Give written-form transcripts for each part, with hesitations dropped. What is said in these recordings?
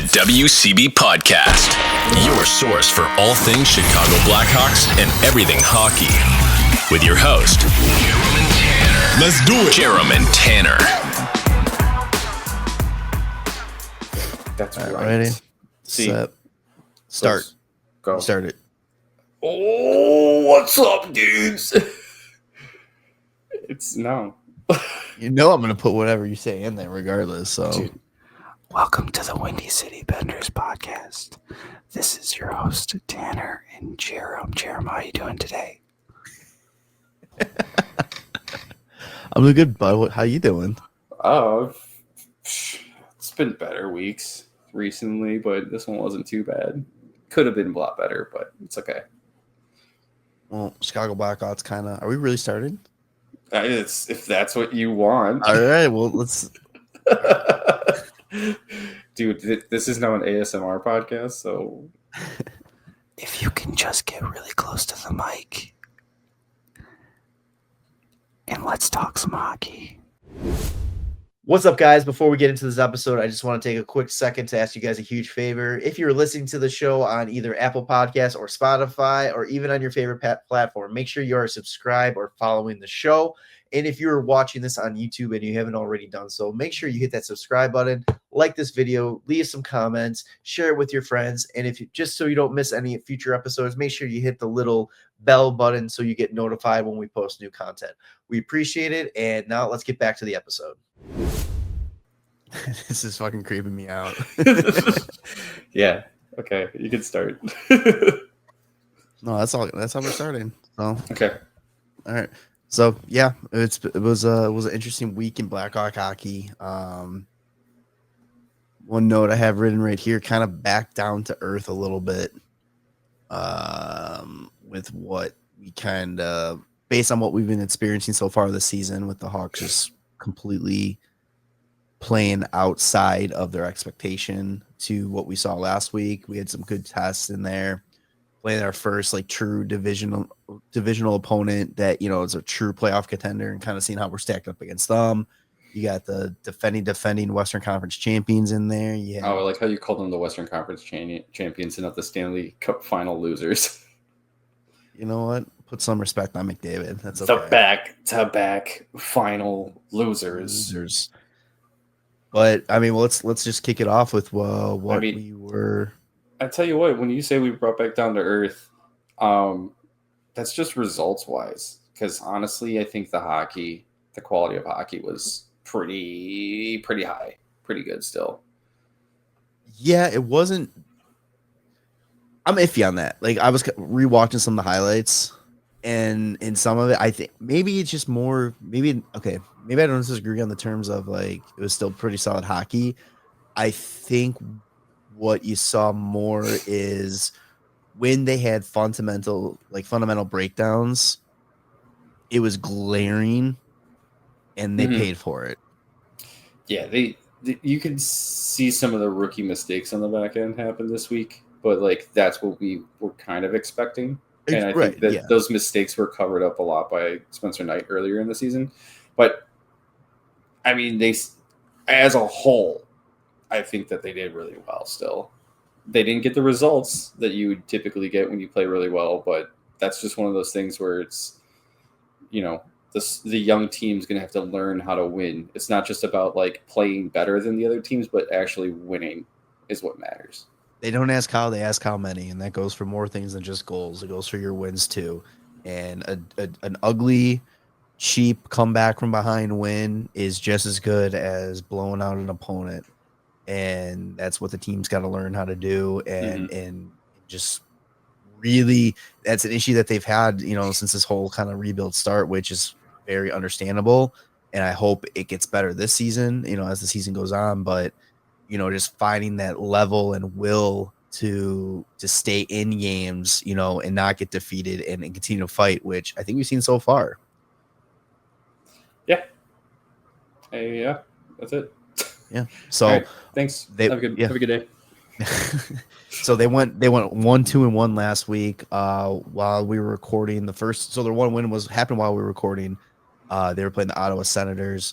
WCB Podcast, your source for all things Chicago Blackhawks and everything hockey. With your host, Jarom and Tanner. Let's do it. Jarom and Tanner. That's right. Ready? Set. Start. Go. Start it. Oh, what's up, dudes? It's no. You know I'm going to put whatever you say in there regardless, so. Dude. Welcome to the Windy City Benders podcast. This is your host, Tanner and Jarom. Jarom, how are you doing today? I'm doing good, bud. How you doing? Oh, it's been better weeks recently, but this one wasn't too bad. Could have been a lot better, but it's okay. Well, Chicago Blackhawks kind of. Are we really starting? It's if that's what you want. All right. Well, let's. Dude, this is now an ASMR podcast, so If you can just get really close to the mic and let's talk some hockey. What's up, guys? Before we get into this episode, I just want to take a quick second to ask you guys a huge favor. If you're listening to the show on either Apple Podcasts or Spotify or even on your favorite platform, make sure you are subscribed or following the show. And if you're watching this on YouTube and you haven't already done so, make sure you hit that subscribe button, like this video, leave some comments, share it with your friends. And if you just so you don't miss any future episodes, make sure you hit the little bell button so you get notified when we post new content. We appreciate it. And now let's get back to the episode. This is fucking creeping me out. yeah. Okay, you can start. No, that's all. That's how we're starting. So Okay. all right. So yeah, it was an interesting week in Blackhawk hockey. One note I have written right here, kind of back down to earth a little bit, with what we kind of based on what we've been experiencing so far this season, with the Hawks just completely playing outside of their expectation to what we saw last week. We had some good tests in there. Playing our first like true divisional opponent that, you know, is a true playoff contender, and kind of seeing how we're stacked up against them. You got the defending Western Conference champions in there. Yeah. Oh, I like how you call them the Western Conference champions and not the Stanley Cup final losers. You know what? Put some respect on McDavid. That's okay. The back-to-back final losers. But I mean, well, let's just kick it off with what we were. I tell you what, when you say we brought back down to earth, that's just results-wise. Because honestly, I think the quality of hockey was pretty high, pretty good still. Yeah, it wasn't. I'm iffy on that. Like, I was rewatching some of the highlights, and in some of it, I think maybe it's just more. Maybe I don't disagree on the terms of like it was still pretty solid hockey. I think what you saw more is when they had fundamental breakdowns, it was glaring, and they paid for it. Yeah, you can see some of the rookie mistakes on the back end happen this week, but like that's what we were kind of expecting. And I think that those mistakes were covered up a lot by Spencer Knight earlier in the season. But I mean, as a whole, I think that they did really well still. They didn't get the results that you would typically get when you play really well, but that's just one of those things where it's, you know, the young team's going to have to learn how to win. It's not just about like playing better than the other teams, but actually winning is what matters. They don't ask how, they ask how many, and that goes for more things than just goals. It goes for your wins too. And an ugly, cheap comeback from behind win is just as good as blowing out an opponent. And that's what the team's got to learn how to do. And just really, that's an issue that they've had, you know, since this whole kind of rebuild start, which is very understandable. And I hope it gets better this season, you know, as the season goes on. But, you know, just finding that level and will to stay in games, you know, and not get defeated and continue to fight, which I think we've seen so far. Yeah. Hey, yeah, that's it. Yeah. So right, thanks. Have a good day. So they went 1-2-1 last week while we were recording the first. So their one win happened while we were recording. They were playing the Ottawa Senators,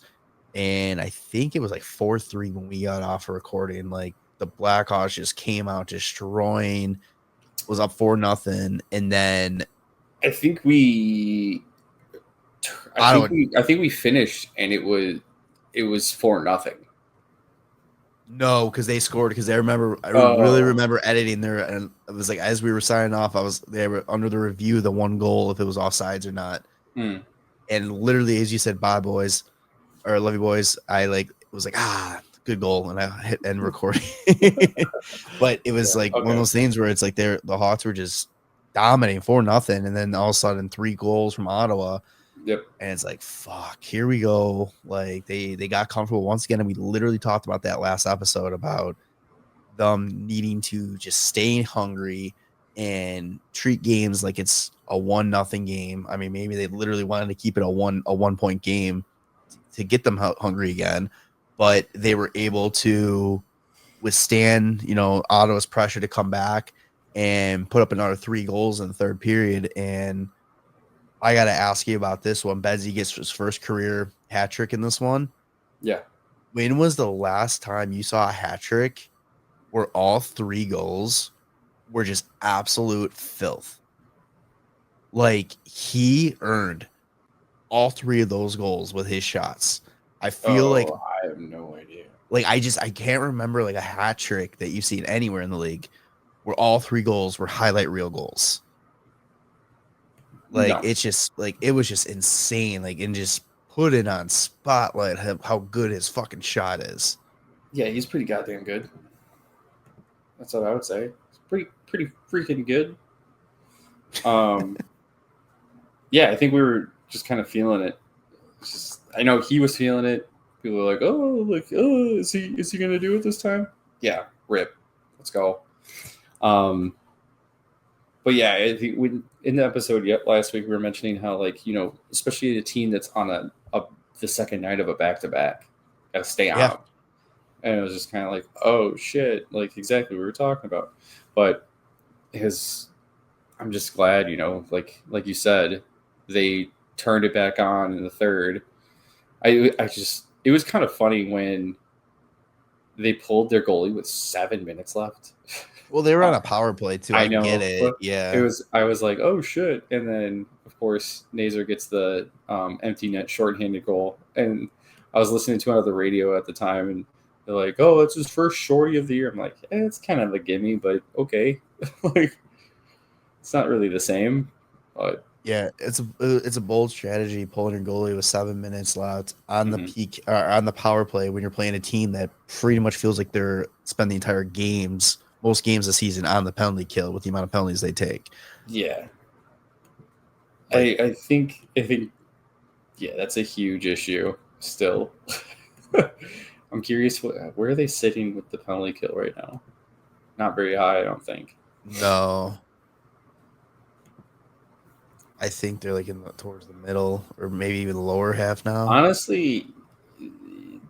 and I think it was like 4-3 when we got off of recording. Like the Blackhawks just came out destroying, was up 4-0, and then I think we finished and it was 4-0. No, because they scored. Because I really remember editing there, and it was like as we were signing off, they were under the review the one goal if it was offsides or not. And literally, as you said, bye boys, or love you boys, I was like good goal, and I hit end recording. But it was one of those things where it's like the Hawks were just dominating 4-0, and then all of a sudden 3 goals from Ottawa. Yep. And it's like, fuck, here we go. Like they got comfortable once again. And we literally talked about that last episode about them needing to just stay hungry and treat games like it's a 1-0 game. I mean, maybe they literally wanted to keep it a 1-point game to get them hungry again, but they were able to withstand, Ottawa's pressure to come back and put up another 3 goals in the third period. And I got to ask you about this one. Bedsy gets his first career hat trick in this one. Yeah. When was the last time you saw a hat trick where all 3 goals were just absolute filth? Like, he earned all 3 of those goals with his shots. I feel like I have no idea. Like, I can't remember like a hat trick that you've seen anywhere in the league where all 3 goals were highlight reel goals. Like, no. It's just like, it was just insane. Like, and just put it on spotlight how good his fucking shot is. Yeah, he's pretty goddamn good. That's what I would say. It's pretty freaking good. Yeah, I think we were just kind of feeling it. I know he was feeling it. People were like, is he gonna do it this time? Yeah, rip. Let's go. But yeah, I think in the episode last week we were mentioning how, like, especially a team that's on the second night of a back-to-back, got to stay on. And it was just kind of like, oh shit, like exactly what we were talking about. But I'm just glad, like you said, they turned it back on in the third. It was kind of funny when they pulled their goalie with 7 minutes left. Well, they were on a power play too. I know, get it. Yeah. I was like, oh shit. And then of course Nazer gets the empty net shorthanded goal. And I was listening to it on the radio at the time, and they're like, oh, it's his first shorty of the year. I'm like, it's kind of a gimme, but okay. Like, it's not really the same. But yeah, it's a bold strategy pulling your goalie with 7 minutes left on the peak on the power play when you're playing a team that pretty much feels like they're spending the entire most games this season on the penalty kill with the amount of penalties they take. Yeah. I think yeah, that's a huge issue still. I'm curious, where are they sitting with the penalty kill right now? Not very high, I don't think. No. I think they're like towards the middle or maybe even the lower half now. Honestly,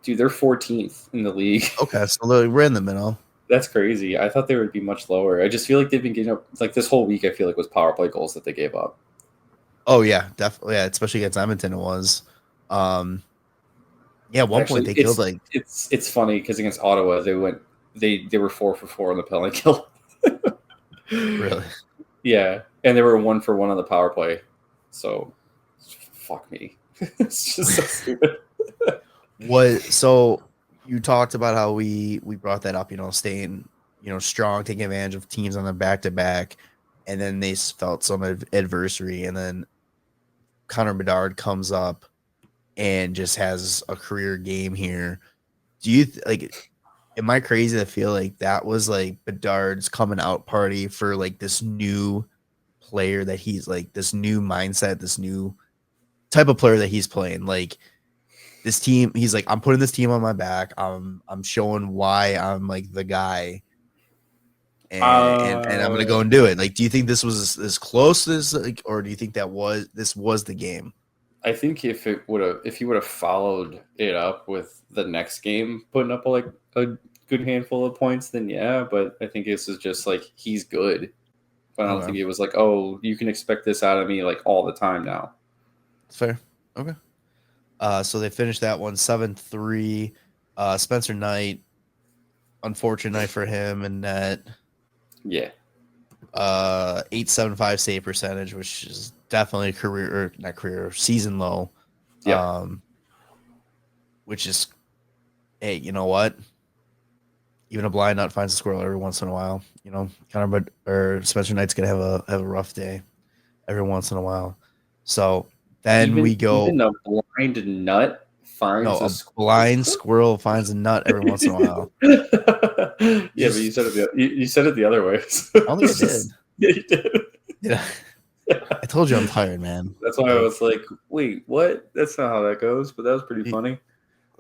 dude, they're 14th in the league. Okay, so we're in the middle. That's crazy. I thought they would be much lower. I just feel like they've been getting up, like this whole week, I feel like was power play goals that they gave up. Oh yeah, definitely. Yeah, especially against Edmonton it was. Yeah, at one point they killed like it's funny because against Ottawa they were 4-for-4 on the penalty kill. Really? Yeah, and they were 1-for-1 on the power play. So, fuck me. It's just so stupid. So you talked about how we brought that up, staying, strong, taking advantage of teams on the back-to-back, and then they felt some adversity, and then Connor Bedard comes up and just has a career game here. Do you am I crazy to feel like that was like Bedard's coming out party for like this new player that he's like, this new mindset, this new type of player that he's playing? Like this team, he's like, I'm putting this team on my back. I'm showing why I'm like the guy. And I'm gonna go and do it. Like, do you think this was as close as or do you think this was the game? I think if he would have followed it up with the next game, putting up a good handful of points, then yeah. But I think this is just like he's good. But I don't think it was like, oh, you can expect this out of me like all the time now. Fair. Okay. So they finished that one 7-3. Spencer Knight unfortunate night for him, and that 875 save percentage, which is definitely season low. Yeah. Which is, hey, you know what? Even a blind nut finds a squirrel every once in a while. You know, Spencer Knight's gonna have a rough day every once in a while. So then even a blind nut finds a blind squirrel finds a nut every once in a while. Yeah, but you said it the other way. I don't think I did. Yeah, you did. Yeah. I told you I'm tired, man. That's why I was like, wait, what? That's not how that goes, but that was pretty funny.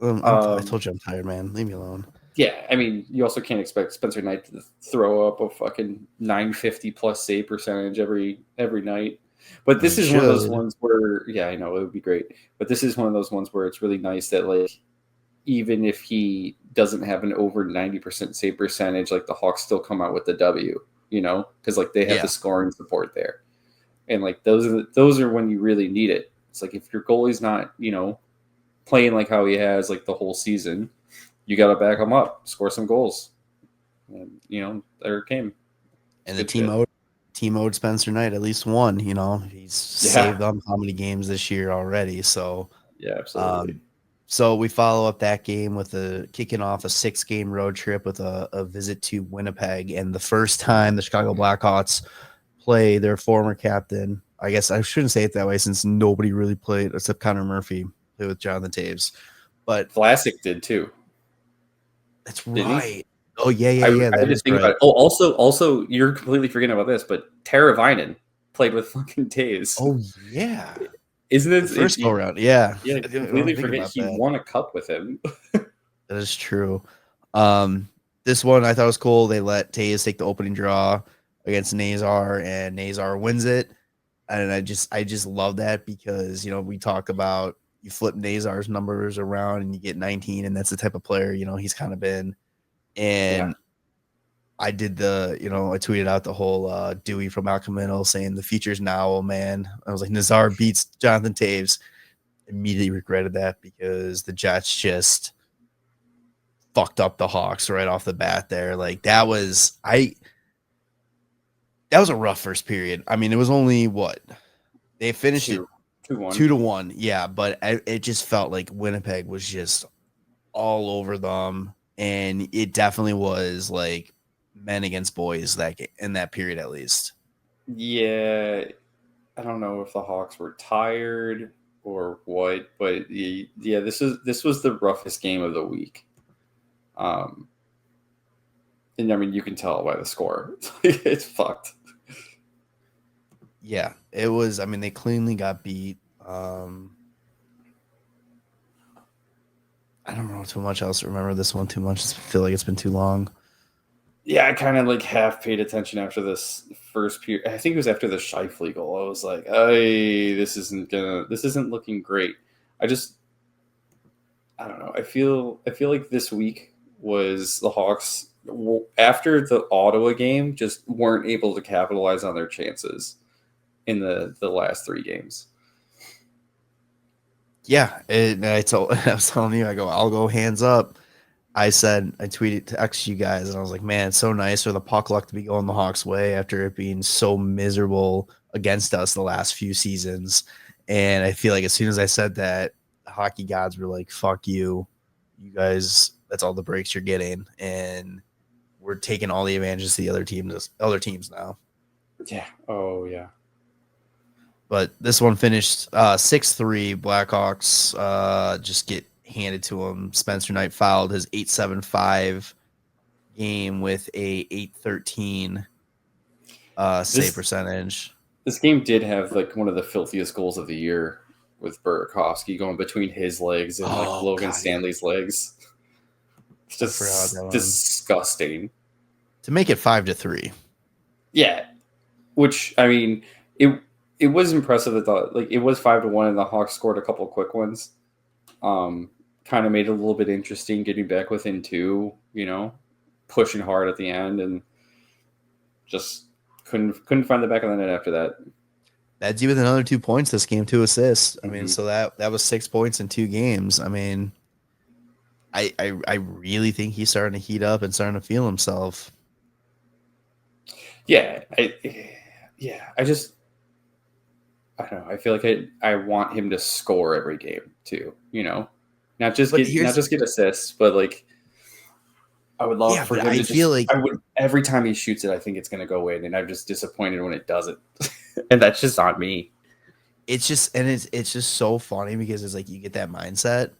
I told you I'm tired, man. Leave me alone. Yeah, I mean, you also can't expect Spencer Knight to throw up a fucking 950 plus save percentage every night. But this is one of those ones where, yeah, I know it would be great. But this is one of those ones where it's really nice that, like, even if he doesn't have an over 90% save percentage, like the Hawks still come out with the W, you know, because like they have the scoring support there, and like those are when you really need it. It's like if your goalie's not, you know, playing like how he has like the whole season, you got to back him up, score some goals, and you know there it came. And the team owed Spencer Knight at least one. You know, he's saved them how many games this year already. So yeah, absolutely. So we follow up that game with kicking off a 6-game road trip with a visit to Winnipeg, and the first time the Chicago Blackhawks play their former captain. I guess I shouldn't say it that way since nobody really played except Connor Murphy played with Jonathan Taves, but Vlasic did too. That's right. Oh yeah. I just think about it. Oh, also, you're completely forgetting about this, but Tara Vinen played with fucking Taves. Oh yeah. Isn't it the first go round? Yeah. Yeah, I completely forget he won a cup with him. That is true. This one I thought was cool. They let Taves take the opening draw against Nazar, and Nazar wins it. And I just love that because, you know, we talk about you flip Nazar's numbers around and you get 19, and that's the type of player, you know, he's kind of been. And I did I tweeted out the whole Dewey from Alchemino saying the future's now, oh man. I was like, Nazar beats Jonathan Taves. Immediately regretted that because the Jets just fucked up the Hawks right off the bat there. Like that was a rough first period. I mean, it was only they finished 2-1. Yeah, but it just felt like Winnipeg was just all over them, and it definitely was like men against boys in that period at least. Yeah, I don't know if the Hawks were tired or what, but yeah, this was the roughest game of the week. And I mean, you can tell by the score. It's fucked. Yeah, it was. I mean, they cleanly got beat. I don't know too much else. Remember this one too much. I feel like it's been too long. Yeah, I kind of like half paid attention after this first period. I think it was after the Scheifele goal. I was like, "Hey, this isn't looking great." I don't know. I feel like this week was the Hawks after the Ottawa game just weren't able to capitalize on their chances in the last 3 games. Yeah, I was telling you, I'll go hands up. I tweeted to X you guys, and I was like, man, it's so nice for the puck luck to be going the Hawks' way after it being so miserable against us the last few seasons. And I feel like as soon as I said that, the hockey gods were like, fuck you. You guys, that's all the breaks you're getting. And we're taking all the advantages to the other teams now. Yeah. Oh, yeah. But this one finished 6-3. Blackhawks just get handed to him. Spencer Knight fouled his 8.75 game with a 8.13 save percentage. This game did have like one of the filthiest goals of the year with Burakovsky going between his legs and Logan Stanley's legs. It's just disgusting. To make it 5-3. Yeah. Which, I mean, it was impressive that it was 5-1 and the Hawks scored a couple quick ones. Kind of made it a little bit interesting getting back within 2, you know, pushing hard at the end, and just couldn't find the back of the net after that. Bedsy with another 2 points this game, 2 assists. I mean, so that was 6 points in 2 games. I mean, I really think he's starting to heat up and starting to feel himself. Yeah, I don't know. I feel like I want him to score every game too. Not just get assists, but like I would love for him to feel like I would every time he shoots it, I think it's going to go in, and I'm just disappointed when it doesn't, and that's just on me. It's just so funny because it's like you get that mindset,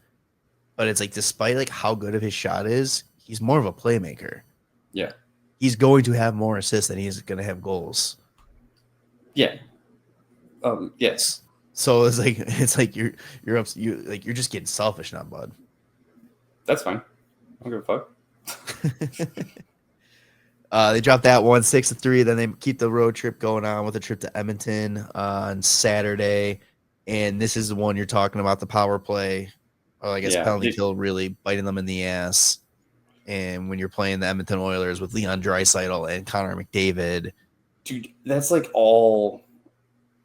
but it's like despite like how good of his shot is, he's more of a playmaker. Yeah, he's going to have more assists than he's going to have goals. Yeah. Yes. So it's like you're just getting selfish now, bud. That's fine. I don't give a fuck. They dropped that 6-3. Then they keep the road trip going on with a trip to Edmonton on Saturday. And this is the one you're talking about, the power play, or I guess penalty kill really biting them in the ass. And when you're playing the Edmonton Oilers with Leon Draisaitl and Connor McDavid. Dude, that's like all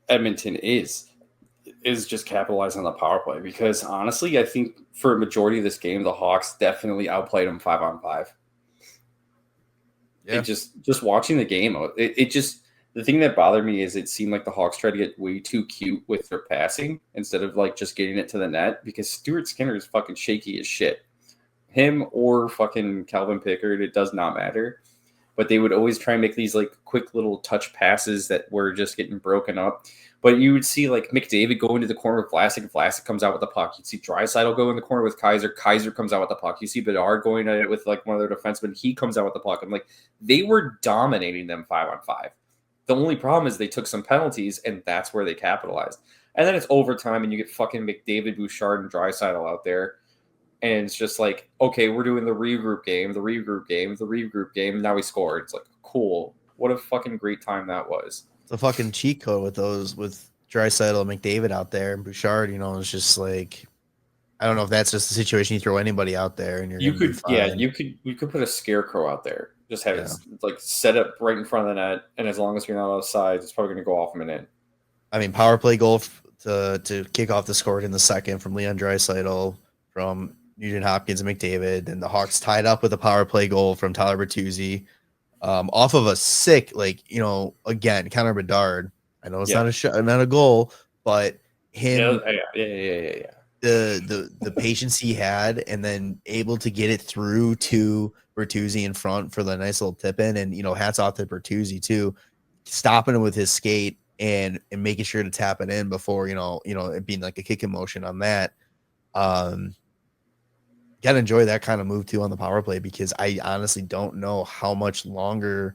Edmonton is just capitalizing on the power play. Because honestly, I think for a majority of this game, the Hawks definitely outplayed them 5-on-5. Yeah. It just watching the game, it just the thing that bothered me is it seemed like the Hawks tried to get way too cute with their passing instead of like just getting it to the net, because Stuart Skinner is fucking shaky as shit. Him or fucking Calvin Pickard, it does not matter. But they would always try and make these like quick little touch passes that were just getting broken up. But you would see like McDavid go into the corner with Vlasic. Vlasic comes out with the puck. You'd see Draisaitl go in the corner with Kaiser. Kaiser comes out with the puck. You see Bedard going at it with like one of their defensemen. He comes out with the puck. I'm like, they were dominating them 5-on-5. The only problem is they took some penalties, and that's where they capitalized. And then it's overtime, and you get fucking McDavid, Bouchard, and Draisaitl out there. And it's just like, okay, we're doing the regroup game. Now we scored. It's like, cool. What a fucking great time that was. It's a fucking cheat code with Draisaitl and McDavid out there, and Bouchard. It's just like, I don't know if that's just the situation you throw anybody out there, and you could put a scarecrow out there. Just have it like set up right in front of the net, and as long as you're not outside, it's probably going to go off in a minute. I mean, power play goal to kick off the score in the second from Leon Draisaitl, from Nugent Hopkins and McDavid, and the Hawks tied up with a power play goal from Tyler Bertuzzi, off of a sick, again, Connor Bedard. I know it's not a goal, but him, the patience he had, and then able to get it through to Bertuzzi in front for the nice little tip in, and hats off to Bertuzzi too, stopping him with his skate and making sure to tap it in before it being like a kicking motion on that. Gotta enjoy that kind of move too on the power play, because I honestly don't know how much longer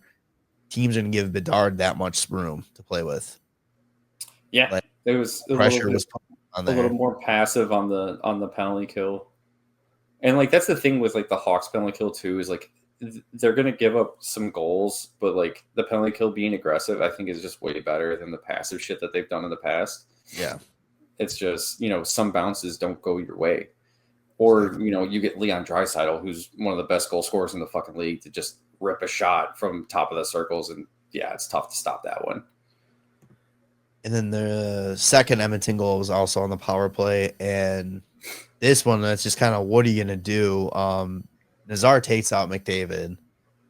teams are gonna give Bedard that much room to play with. Yeah, it was pressure was a little more passive on the penalty kill, and like that's the thing with like the Hawks penalty kill too, is like they're gonna give up some goals, but like the penalty kill being aggressive, I think is just way better than the passive shit that they've done in the past. Yeah, it's just some bounces don't go your way. Or, you get Leon Draisaitl, who's one of the best goal scorers in the fucking league, to just rip a shot from top of the circles. And, yeah, it's tough to stop that one. And then the second Edmonton goal was also on the power play. And this one, that's just kind of, what are you going to do? Nazar takes out McDavid.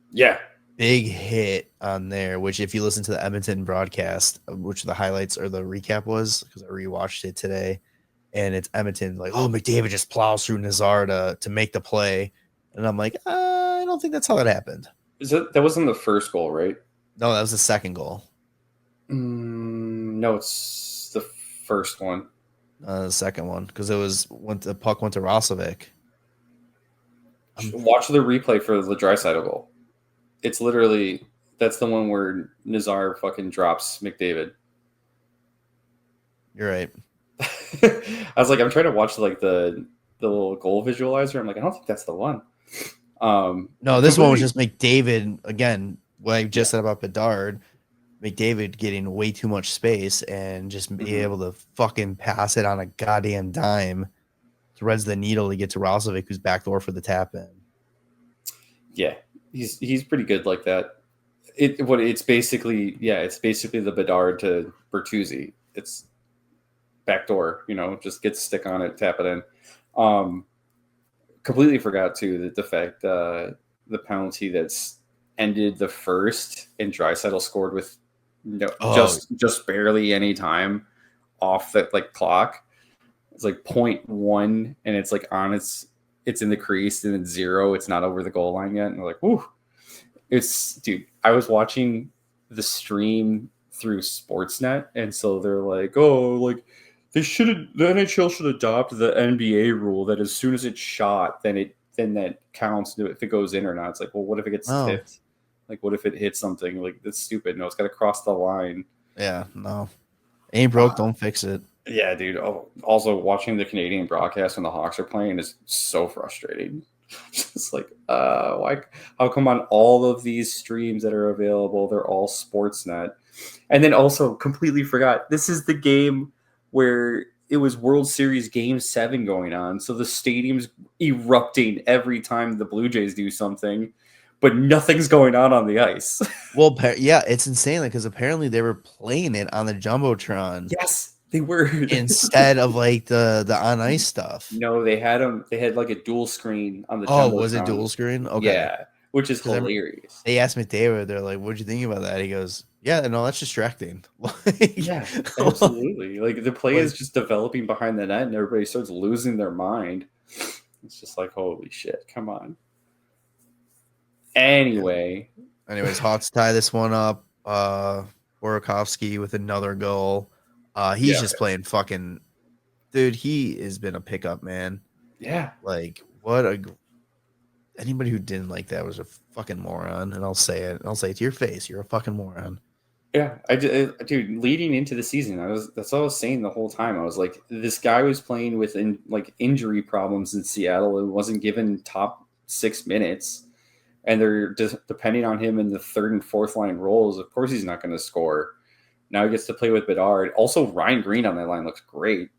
Yeah. Big hit on there, which if you listen to the Edmonton broadcast, which the highlights or the recap was, because I rewatched it today, and it's Edmonton like, oh, McDavid just plows through Nazar to make the play. And I'm like, I don't think that's how it happened. That wasn't the first goal, right? No, that was the second goal. No, it's the first one. The second one, because it was when the puck went to Rosovic. Watch the replay for the Draisaitl goal. It's literally, that's the one where Nazar fucking drops McDavid. You're right. I was like, I'm trying to watch like the little goal visualizer. I'm like, I don't think that's the one. No, this one was just McDavid again. What I just said about Bedard, McDavid getting way too much space and just be able to fucking pass it on a goddamn dime, threads the needle to get to Rosovic, who's backdoor for the tap in. Yeah, he's pretty good like that. It's basically the Bedard to Bertuzzi. It's backdoor, just get stick on it, tap it in. completely forgot too that the fact the penalty that's ended the first and Draisaitl scored with just barely any time off that like clock. It's like 0.1 and it's like it's in the crease and it's 0. It's not over the goal line yet. And we're like, whoo. Dude, I was watching the stream through Sportsnet, and so they're like, oh, like the NHL should adopt the NBA rule that as soon as it's shot, then that counts if it goes in or not. It's like, well, what if it gets tipped? Like, what if it hits something? Like, that's stupid. No, it's got to cross the line. Yeah, no. Ain't broke, don't fix it. Yeah, dude. Oh, also, watching the Canadian broadcast when the Hawks are playing is so frustrating. It's like, why? How come on all of these streams that are available, they're all Sportsnet? And then also completely forgot, this is the game where it was World Series Game 7 going on. So the stadium's erupting every time the Blue Jays do something, but nothing's going on the ice. Well, yeah, it's insane because apparently they were playing it on the Jumbotron. Yes. They were instead of like the on ice stuff. No, they had like a dual screen on the. Oh, was it dual screen? Okay, yeah, which is hilarious. They asked McDavid, they're like, "What'd you think about that?" He goes, "Yeah, no, that's distracting." Yeah, absolutely. Like the play is just developing behind the net, and everybody starts losing their mind. It's just like, holy shit! Come on. Anyways, Hawks tie this one up. Burakovsky with another goal. He's just playing fucking, dude. He has been a pickup, man. Yeah, like anybody who didn't like that was a fucking moron, and I'll say it to your face. You're a fucking moron. Yeah, dude. Leading into the season, that's what I was saying the whole time. I was like, this guy was playing with injury problems in Seattle and wasn't given top 6 minutes, and they're just depending on him in the third and fourth line roles. Of course, he's not going to score. Now he gets to play with Bedard. Also, Ryan Green on that line looks great.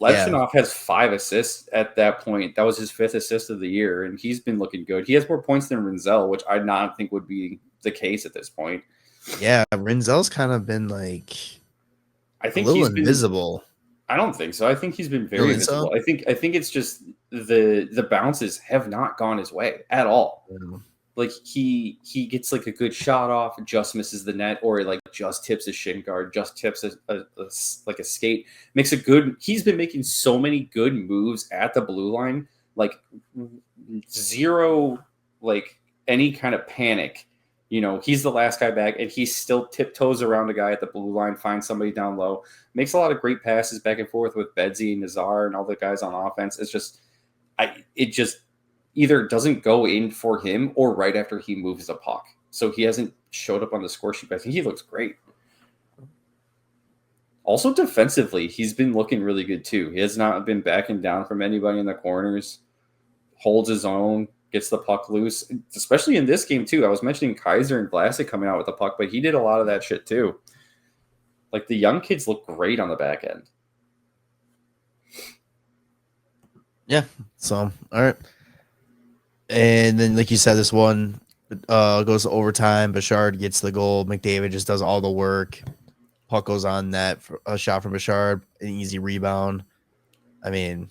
Levshinov has 5 assists at that point. That was his 5th assist of the year, and he's been looking good. He has more points than Rinzel, which I not think would be the case at this point. Yeah, Rinzel's kind of been like, I think a little invisible. I don't think so. I think he's been very visible. So? I think it's just the bounces have not gone his way at all. Yeah. Like he gets like a good shot off, just misses the net, or like just tips a shin guard, just tips a skate. He's been making so many good moves at the blue line, like zero, like any kind of panic. You know, he's the last guy back, and he still tiptoes around a guy at the blue line, finds somebody down low, makes a lot of great passes back and forth with Bedsy and Nazar and all the guys on offense. It's just, it just either doesn't go in for him or right after he moves the puck. So he hasn't showed up on the score sheet, but I think he looks great. Also defensively, he's been looking really good too. He has not been backing down from anybody in the corners, holds his own, gets the puck loose, especially in this game too. I was mentioning Kaiser and Vlasic coming out with the puck, but he did a lot of that shit too. Like the young kids look great on the back end. Yeah. So, all right. And then, like you said, this one goes to overtime. Bouchard gets the goal. McDavid just does all the work. Puck goes on net. For a shot from Bouchard. An easy rebound. I mean,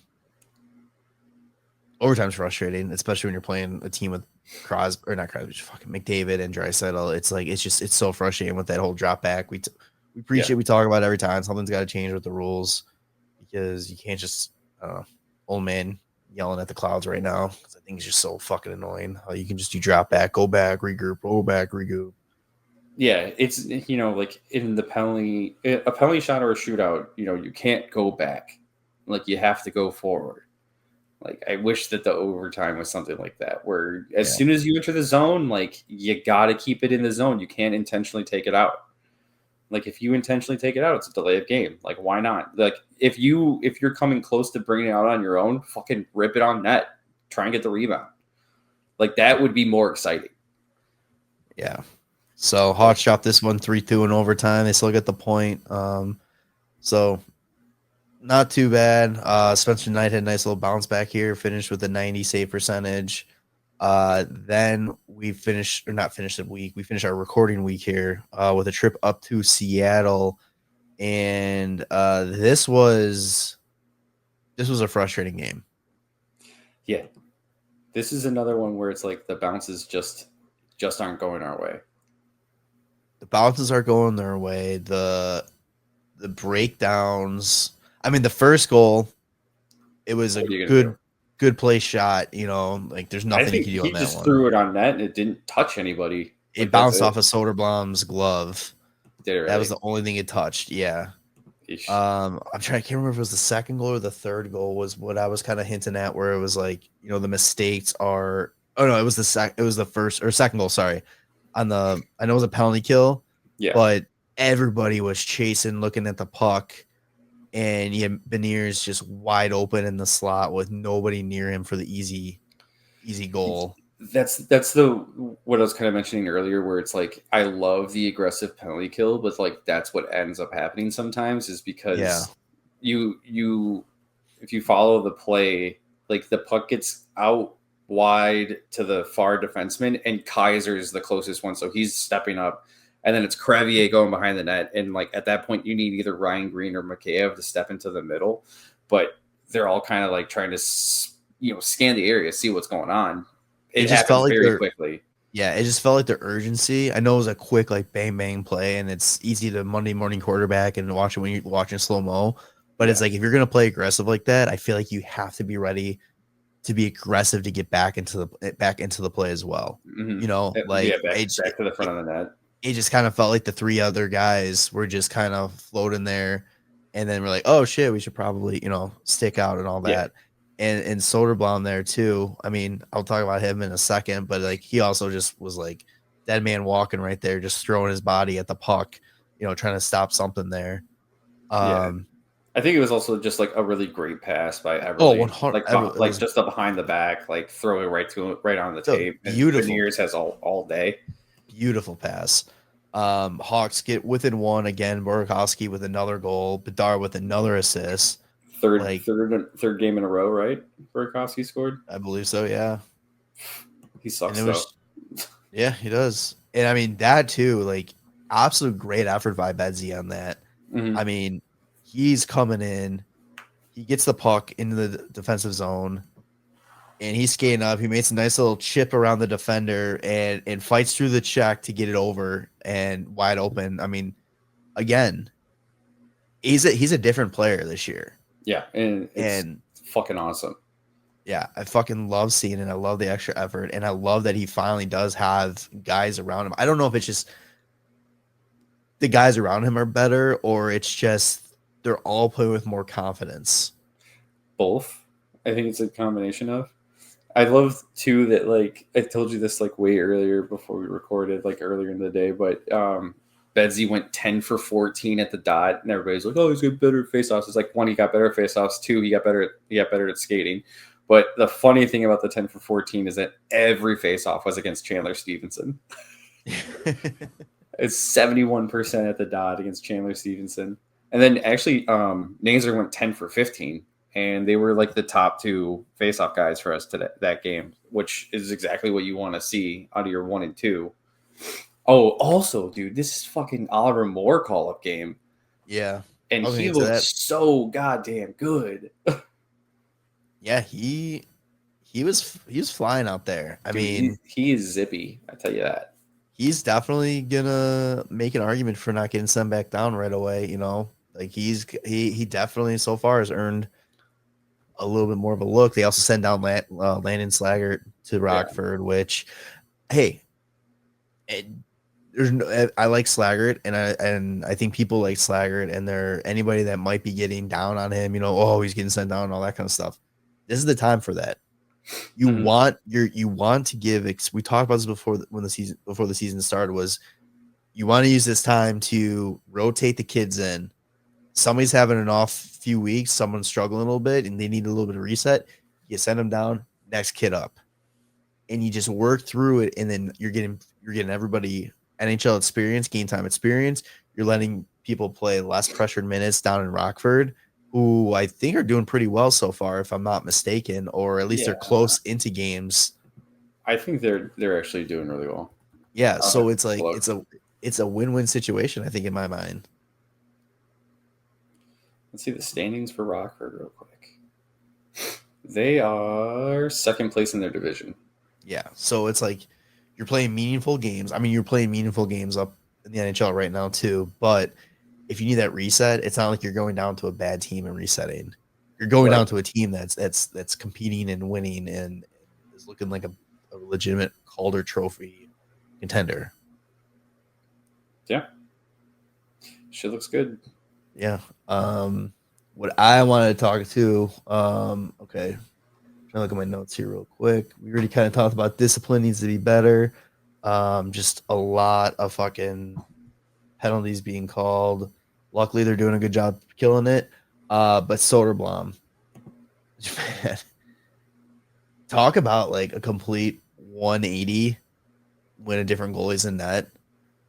overtime's frustrating, especially when you're playing a team with fucking McDavid and Draisaitl. It's like it's so frustrating with that whole drop back. We preach it. We talk about it every time. Something's got to change with the rules because you can't just old man yelling at the clouds right now because I think it's just so fucking annoying how you can just do drop back, go back, regroup, go back, regroup. Yeah, it's like in a penalty shot or a shootout, you can't go back. Like you have to go forward. Like I wish that the overtime was something like that, where as soon as you enter the zone, like you got to keep it in the zone. You can't intentionally take it out. Like if you intentionally take it out, it's a delay of game. Like why not? Like if you're coming close to bringing it out on your own, fucking rip it on net. Try and get the rebound. Like that would be more exciting. Yeah. So Hawks dropped this one 3-2 in overtime. They still get the point. So not too bad. Spencer Knight had a nice little bounce back here. Finished with a 90 save percentage. Then we finished our recording week here with a trip up to Seattle, and this was a frustrating game. Yeah, This is another one where it's like the bounces just aren't going our way. The bounces are going their way. The breakdowns. I mean, the first goal, it was a good play shot. You know, like there's nothing you can do on that one. He just threw it on net and it didn't touch anybody. It bounced off of Soderblom's glove. Did it really? That was the only thing it touched. Yeah. I'm trying. I can't remember if it was the second goal or the third goal was what I was kind of hinting at, where it was like, you know, the mistakes are. Oh no, it was the first or second goal. Sorry, I know it was a penalty kill. Yeah. But everybody was chasing, looking at the puck, and you had Beniers just wide open in the slot with nobody near him for the easy goal. That's what I was kind of mentioning earlier, where it's like I love the aggressive penalty kill, but like that's what ends up happening sometimes is because you if you follow the play, like the puck gets out wide to the far defenseman and Kaiser's the closest one, so he's stepping up, and then it's Crevier going behind the net, and like at that point you need either Ryan Green or Mikheyev to step into the middle, but they're all kind of like trying to scan the area, see what's going on. It just felt like very quickly. Yeah, it just felt like the urgency. I know it was a quick, like, bang, bang play, and it's easy to Monday morning quarterback and watch it when you're watching slow-mo. But it's like, if you're going to play aggressive like that, I feel like you have to be ready to be aggressive to get back into the play as well. Mm-hmm. You know, like back to the front of the net. It just kind of felt like the three other guys were just kind of floating there, and then we're like, oh, shit, we should probably, stick out and all that. Yeah. And Soderblom there too. I mean, I'll talk about him in a second, but like he also just was like dead man walking right there, just throwing his body at the puck, trying to stop something there. I think it was also just like a really great pass by Everly. 100%. Like just up behind the back, like throw it right on the tape. Beautiful. Beniers has all day. Beautiful pass. Hawks get within one again. Burakovsky with another goal. Bedard with another assist. Third game in a row, right? Burakovsky scored. I believe so. Yeah, he sucks though. Yeah, he does. And I mean that too. Like absolute great effort by Bedsy on that. Mm-hmm. I mean, he's coming in. He gets the puck into the defensive zone, and he's skating up. He makes a nice little chip around the defender and fights through the check to get it over and wide open. I mean, again, he's a different player this year. Yeah, and it's fucking awesome. Yeah, I fucking love seeing it. I love the extra effort, and I love that he finally does have guys around him. I don't know if it's just the guys around him are better, or it's just they're all playing with more confidence. Both. I think it's a combination of. I love, too, that, like, I told you this, like, way earlier before we recorded, like, earlier in the day, but Bedsy went 10 for 14 at the dot, and everybody's like, "Oh, he's got better at faceoffs." It's like, one, he got better at faceoffs. Two, he got better at skating. But the funny thing about the 10 for 14 is that every faceoff was against Chandler Stevenson. It's 71% at the dot against Chandler Stevenson. And then actually, Nazer went 10 for 15, and they were like the top two faceoff guys for us today, that game, which is exactly what you want to see out of your 1 and 2. Oh, also, dude, this is fucking Oliver Moore call-up game. Yeah. And he looked so goddamn good. Yeah, he was flying out there. I mean, he is zippy, I tell you that. He's definitely gonna make an argument for not getting sent back down right away, Like he definitely so far has earned a little bit more of a look. They also sent down Landon Slaggert to Rockford, which, hey, I like Slaggert, and I think people like Slaggert, and anybody that might be getting down on him, he's getting sent down and all that kind of stuff. This is the time for that. You want to give. We talked about this before the season started. Was you want to use this time to rotate the kids in. Somebody's having an off few weeks. Someone's struggling a little bit, and they need a little bit of reset. You send them down. Next kid up, and you just work through it. And then you're getting everybody NHL experience, game time experience. You're letting people play less pressured minutes down in Rockford, who I think are doing pretty well so far, if I'm not mistaken, or at least they're close into games. I think they're actually doing really well. Yeah, so it's like it's a win-win situation, I think, in my mind. Let's see the standings for Rockford real quick. They are second place in their division. Yeah, so it's like you're playing meaningful games. I mean, you're playing meaningful games up in the NHL right now too. But if you need that reset, it's not like you're going down to a bad team and resetting. You're going down to a team that's competing and winning and is looking like a legitimate Calder Trophy contender. Yeah, shit looks good. Yeah. What I wanted to talk to, okay, trying to look at my notes here real quick. We already kind of talked about discipline needs to be better. Just a lot of fucking penalties being called. Luckily, they're doing a good job killing it. But Soderblom, man, talk about like a complete 180 when a different goalie's in net.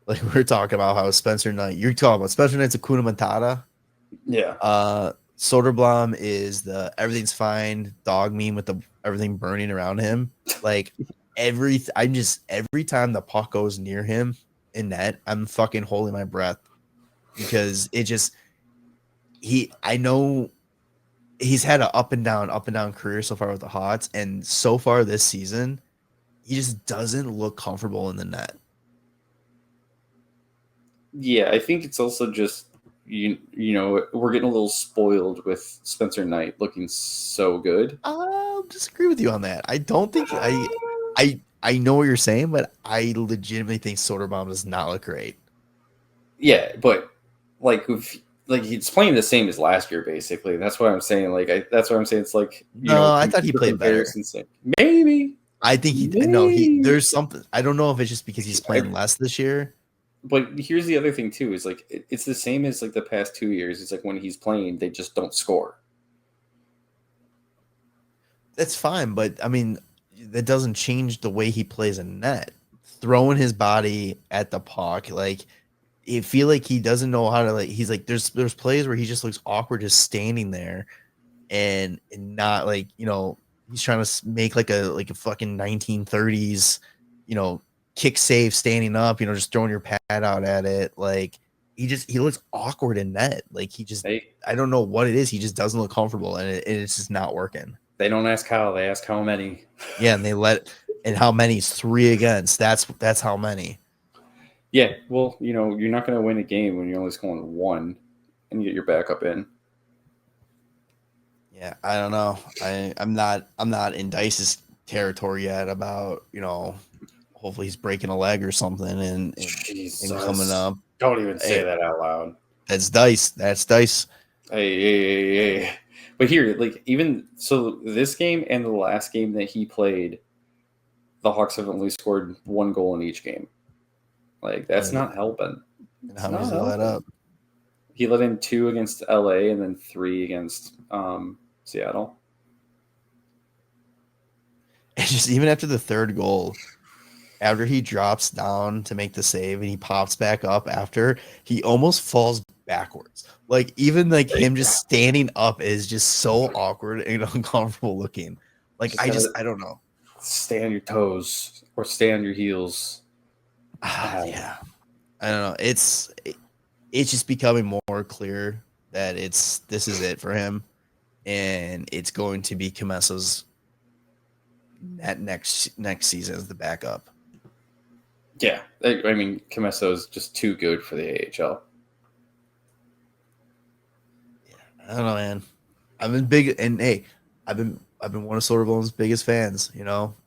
Like we're talking about how Spencer Knight, you're talking about Spencer Knight's a Kuna Matata. Yeah. Soderblom is the everything's fine dog meme with the everything burning around him. Like every time the puck goes near him in net, I'm fucking holding my breath because I know he's had an up and down career so far with the Hawks, and so far this season, he just doesn't look comfortable in the net. Yeah, I think it's also just you know we're getting a little spoiled with Spencer Knight looking so good. I'll disagree with you on that. I don't think I know what you're saying, but I legitimately think Soderblom does not look great. Yeah, but like he's playing the same as last year basically. That's what I'm saying. That's what I'm saying. It's like I thought he played better. Maybe I think there's something. I don't know if it's just because he's playing less this year. But here's the other thing too: is like it's the same as like the past 2 years. It's like when he's playing, they just don't score. That's fine, but I mean, that doesn't change the way he plays in net. Throwing his body at the puck, like you feel like he doesn't know how to like. He's like there's plays where he just looks awkward just standing there, and not like he's trying to make like a fucking 1930s, kick save standing up, just throwing your pad out at it. Like he looks awkward in net. Like I don't know what it is. He just doesn't look comfortable, and it's just not working. They don't ask how, they ask how many. Yeah, and how many's 3 against. That's how many. Yeah, well, you're not going to win a game when you're only scoring 1 and you get your backup in. Yeah, I don't know. I'm not in Dice's territory yet about hopefully he's breaking a leg or something and coming up. Don't even say that out loud. That's Dice. That's Dice. Hey. But here, like even so, this game and the last game that he played, the Hawks have only scored 1 goal in each game. Like that's not helping. And how many did he let up? He let in 2 against LA and then 3 against Seattle. And just even after the 3rd goal, after he drops down to make the save and he pops back up after, he almost falls backwards. Like even like him just standing up is just so awkward and uncomfortable looking. Like I don't know. Stay on your toes or stay on your heels. Yeah. I don't know. It's just becoming more clear that this is it for him. And it's going to be Comesa's next season as the backup. Yeah, I mean, Comesso is just too good for the AHL. Yeah, I don't know, man. I've been big, and hey, I've been one of Soderblom's biggest fans.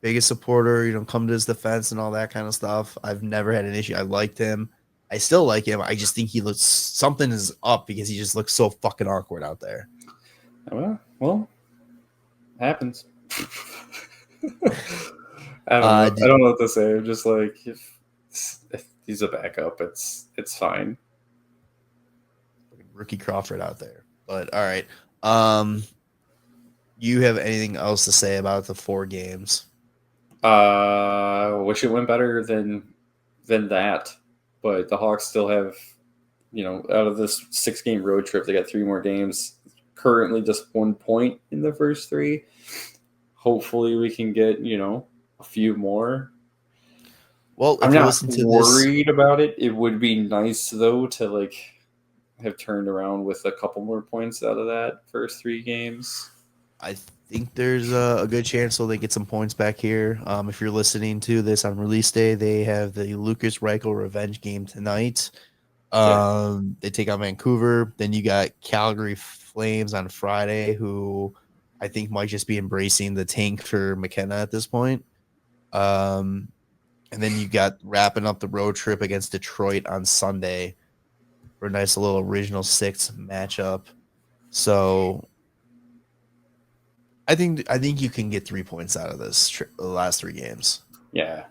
Biggest supporter. Come to his defense and all that kind of stuff. I've never had an issue. I liked him. I still like him. I just think something is up because he just looks so fucking awkward out there. Well, happens. I don't know what to say. I'm just like, if he's a backup, it's fine. Rookie Crawford out there, but all right. You have anything else to say about the 4 games? Wish it went better than that, but the Hawks still have, out of this 6-game road trip, they got 3 more games. Currently, just 1 point in the first 3. Hopefully, we can get a few more. Well, I'm not worried about it. It would be nice though to have turned around with a couple more points out of that first 3 games. I think there's a good chance they'll get some points back here. If you're listening to this on release day, they have the Lucas Reichel revenge game tonight. They take on Vancouver. Then you got Calgary Flames on Friday, who I think might just be embracing the tank for McKenna at this point. And then you got wrapping up the road trip against Detroit on Sunday for a nice little original six matchup. So I think you can get 3 points out of this the last 3 games. Yeah,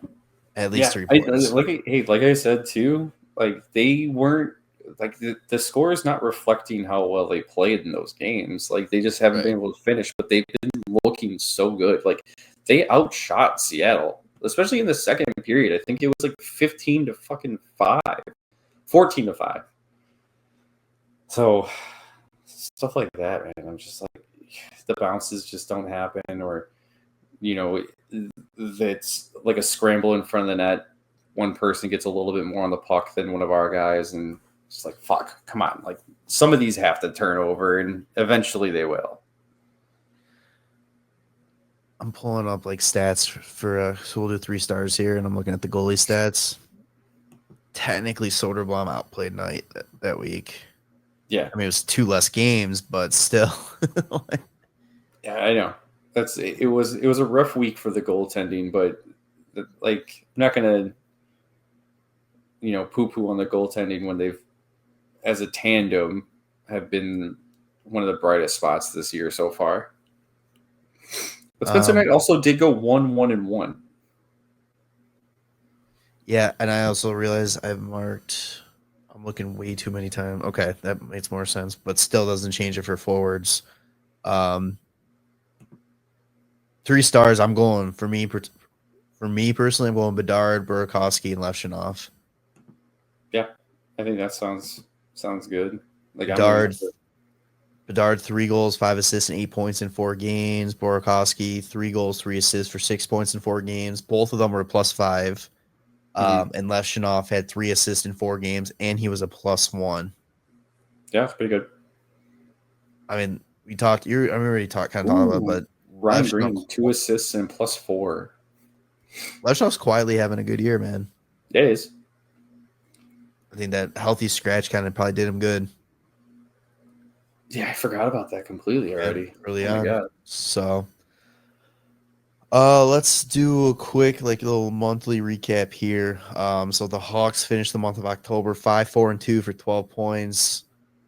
at least 3 points. Like I said too, like they weren't like the score is not reflecting how well they played in those games. Like they just haven't been able to finish, but they've been looking so good. Like they outshot Seattle, especially in the second period. I think it was like 15 to fucking 5, 14 to 5. So stuff like that, man. I'm just like, the bounces just don't happen, or that's like a scramble in front of the net. One person gets a little bit more on the puck than one of our guys, and it's like, fuck, come on. Like some of these have to turn over, and eventually they will. I'm pulling up like stats for so we'll do 3 stars here, and I'm looking at the goalie stats. Technically, Soderblom outplayed Knight that week. Yeah, I mean it was 2 less games, but still. Yeah, I know. It was a rough week for the goaltending, but like I'm not gonna poo-poo on the goaltending when they've, as a tandem, have been one of the brightest spots this year so far. But Spencer Knight also did go 1-1-1. Yeah, and I also realized I'm looking way too many times. Okay, that makes more sense, but still doesn't change it for forwards. 3 stars. I'm going for me personally. I'm going Bedard, Burakovsky, and Levshunov. Yeah, I think that sounds good. Like Bedard 3 goals, 5 assists, and 8 points in 4 games. Burakovsky 3 goals, 3 assists for 6 points in 4 games. Both of them were +5. And Levshunov had 3 assists in 4 games, and he was a +1. Yeah, it's pretty good. I mean, we talked. I already talked about, it, but Ryan Green 2 assists and +4. Levshunov's quietly having a good year, man. It is. I think that healthy scratch kind of probably did him good. Yeah, I forgot about that completely already. Early on. God. So, let's do a quick little monthly recap here. So the Hawks finished the month of October 5-4-2 for 12 points.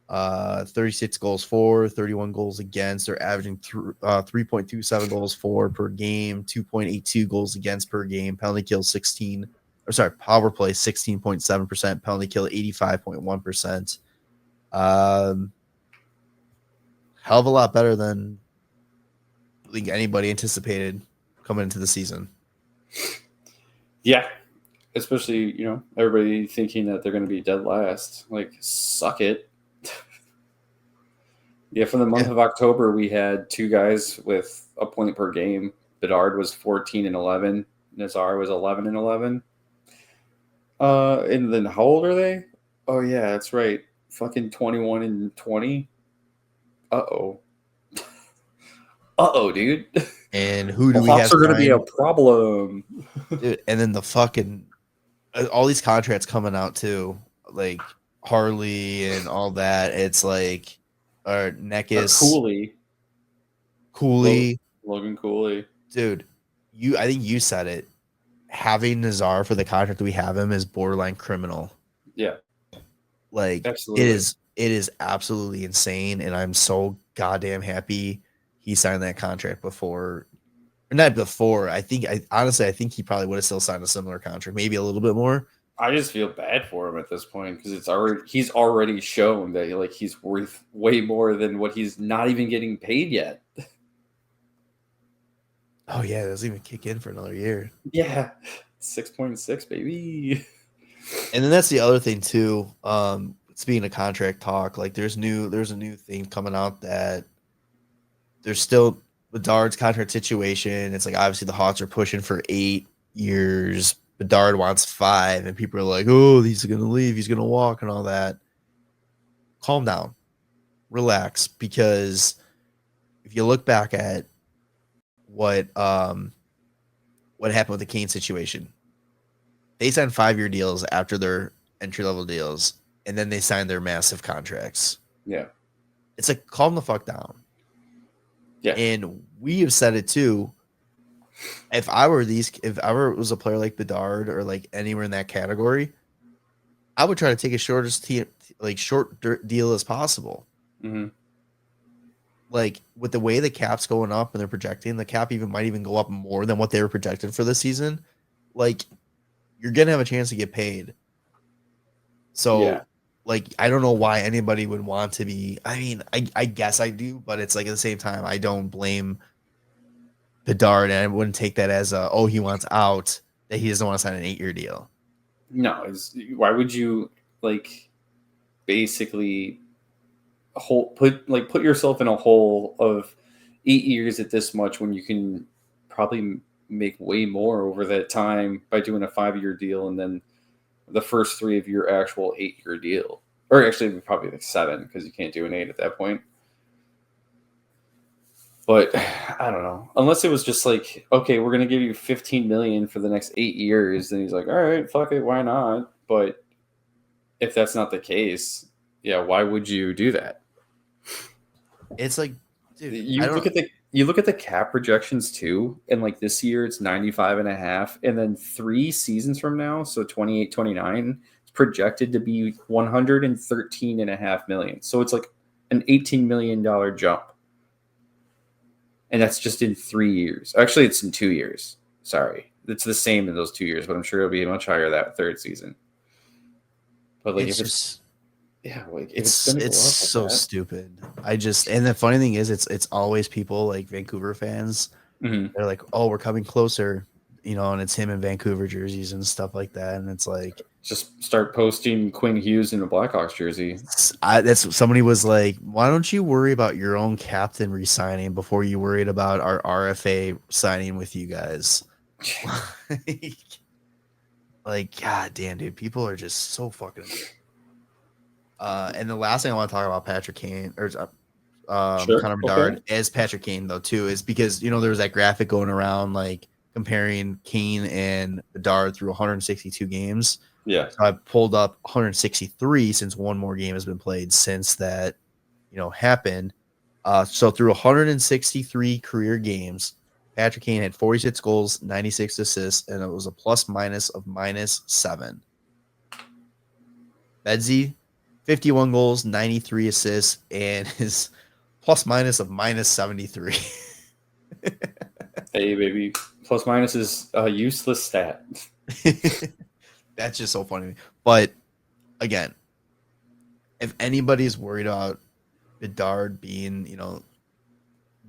36 goals for, 31 goals against. They're averaging 3.27 goals for per game, 2.82 goals against per game. Power play 16.7%. Penalty kill 85.1%. Hell of a lot better than I think anybody anticipated coming into the season. Yeah, especially everybody thinking that they're going to be dead last. Like, suck it. Yeah, for the month of October, we had 2 guys with a point per game. Bedard was 14-11. Nazar was 11-11. And then how old are they? Oh yeah, that's right. Fucking 21-20. Uh-oh, dude. And who do we Hawks have? Are going to be a problem, dude. And then the fucking all these contracts coming out too, like Harley and all that. It's like. Or Neckis, Cooley, Logan Cooley, dude. I think you said it. Having Nazar for the contract we have him is borderline criminal. Yeah, like absolutely. It is absolutely insane, and I'm so goddamn happy he signed that contract before. Or not before. I think he probably would have still signed a similar contract, maybe a little bit more. I just feel bad for him at this point because he's already shown that he's worth way more than what he's not even getting paid yet. Oh yeah, it doesn't even kick in for another year. Yeah, 6.6, baby. And then that's the other thing too. Speaking of contract talk, there's a new thing coming out that there's still Bedard's contract situation. It's obviously the Hawks are pushing for 8 years. Bedard wants 5, and people are like, oh, he's going to leave. He's going to walk and all that. Calm down. Relax, because if you look back at what happened with the Kane situation, they signed 5-year deals after their entry-level deals, and then they signed their massive contracts. Yeah. It's like, calm the fuck down. Yeah. And we have said it too. If I was a player like Bedard or like anywhere in that category, I would try to take as short deal as possible. Mm-hmm. Like, with the way the cap's going up and they're projecting, the cap might even go up more than what they were projected for this season. Like, you're gonna have a chance to get paid. So, yeah. Like, I don't know why anybody would want to be. I mean, I guess I do, but it's like at the same time, I don't blame Bedard, and I wouldn't take that as he wants out, that he doesn't want to sign an 8-year deal. No, why would you like basically put yourself in a hole of 8 years at this much when you can probably make way more over that time by doing a 5-year deal and then the first 3 of your actual 8-year deal, or actually probably like 7 because you can't do an 8 at that point. But I don't know, unless it was just like, okay, we're going to give you $15 million for the next 8 years. Then he's like, all right, fuck it. Why not? But if that's not the case, yeah, why would you do that? It's like, dude, you look at the cap projections too. And like this year it's 95.5. And then 3 seasons from now, so 28, 29, it's projected to be $113.5 million. So it's like an $18 million jump. And that's just in 3 years. Actually, it's in 2 years. Sorry. It's the same in those 2 years, but I'm sure it'll be much higher that third season. But like, it's so stupid. And the funny thing is, it's always people like Vancouver fans. Mm-hmm. They're like, oh, we're coming closer, and it's him in Vancouver jerseys and stuff like that. And it's like, just start posting Quinn Hughes in a Blackhawks jersey. Somebody was like, why don't you worry about your own captain resigning before you worried about our RFA signing with you guys? Like, god damn, dude, people are just so fucking. And the last thing I want to talk about Patrick Kane or Connor Bedard as Patrick Kane though too is because there was that graphic going around like comparing Kane and Bedard through 162 games. Yeah. So I pulled up 163 since one more game has been played since that, happened. So through 163 career games, Patrick Kane had 46 goals, 96 assists, and it was a plus-minus of -7. Bedsy, 51 goals, 93 assists, and his plus-minus of -73. Hey, baby. Plus-minus is a useless stat. That's just so funny. But again, if anybody's worried about Bedard being,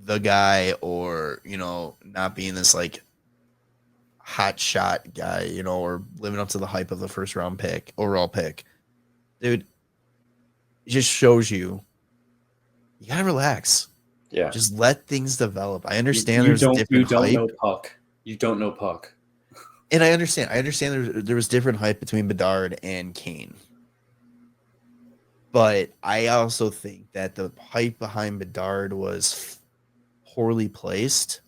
the guy or, not being this like hot shot guy, or living up to the hype of the overall pick, dude, it just shows you gotta relax. Yeah. Just let things develop. I understand you there's different hype. Know puck. You don't know puck. And I understand there was different hype between Bedard and Kane. But I also think that the hype behind Bedard was poorly placed.